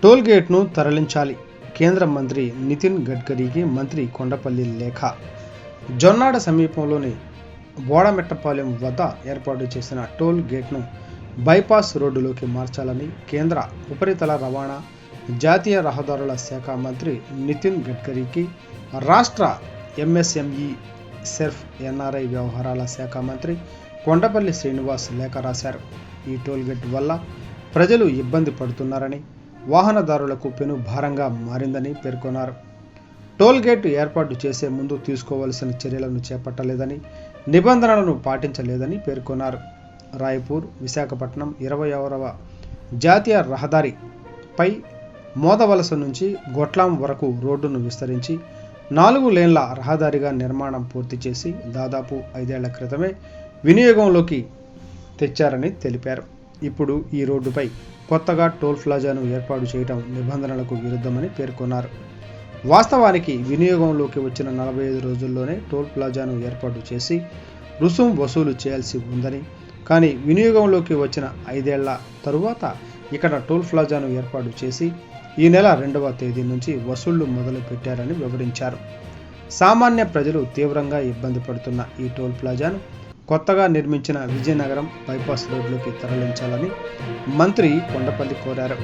Toll గేట్ను తరలించాలి. కేంద్ర మంత్రి నితిన్ గడ్కరీకి మంత్రి కొండపల్లి లేఖ. జొన్నాడ సమీపంలోని బోడమెట్టపాలెం వద్ద ఏర్పాటు చేసిన టోల్ గేట్ను బైపాస్ రోడ్డులోకి మార్చాలని కేంద్ర ఉపరితల రవాణా, జాతీయ రహదారుల శాఖ మంత్రి నితిన్ గడ్కరీకి రాష్ట్ర ఎంఎస్ఎంఈ, సెర్ఫ్, ఎన్ఆర్ఐ వ్యవహారాల శాఖ మంత్రి కొండపల్లి శ్రీనివాస్ లేఖ రాశారు. ఈ టోల్ గేట్ వల్ల ప్రజలు ఇబ్బంది పడుతున్నారని, వాహనదారులకు పెను భారంగా మారిందని పేర్కొన్నారు. టోల్ గేట్ ఏర్పాటు చేసే ముందు తీసుకోవాల్సిన చర్యలను చేపట్టలేదని, నిబంధనలను పాటించలేదని పేర్కొన్నారు. రాయపూర్ విశాఖపట్నం 26వ జాతీయ రహదారిపై మోదవలస నుంచి గొట్లాం వరకు రోడ్డును విస్తరించి 4 లేన్ల రహదారిగా నిర్మాణం పూర్తి చేసి దాదాపు 5 ఏళ్ల క్రితమే వినియోగంలోకి తెచ్చారని తెలిపారు. ఇప్పుడు ఈ రోడ్డుపై కొత్తగా టోల్ ప్లాజాను ఏర్పాటు చేయడం నిబంధనలకు విరుద్ధమని పేర్కొన్నారు. వాస్తవానికి వినియోగంలోకి వచ్చిన 45 రోజుల్లోనే టోల్ ప్లాజాను ఏర్పాటు చేసి రుసుం వసూలు చేయాల్సి ఉందని, కానీ వినియోగంలోకి వచ్చిన 5 ఏళ్ల తరువాత ఇక్కడ టోల్ ప్లాజాను ఏర్పాటు చేసి ఈ నెల 2వ తేదీ నుంచి వసూళ్లు మొదలు పెట్టారని వివరించారు. సామాన్య ప్రజలు తీవ్రంగా ఇబ్బంది పడుతున్న ఈ టోల్ ప్లాజాను కొత్తగా నిర్మించిన విజయనగరం బైపాస్ రోడ్లోకి తరలించాలని మంత్రి కొండపల్లి కోరారు.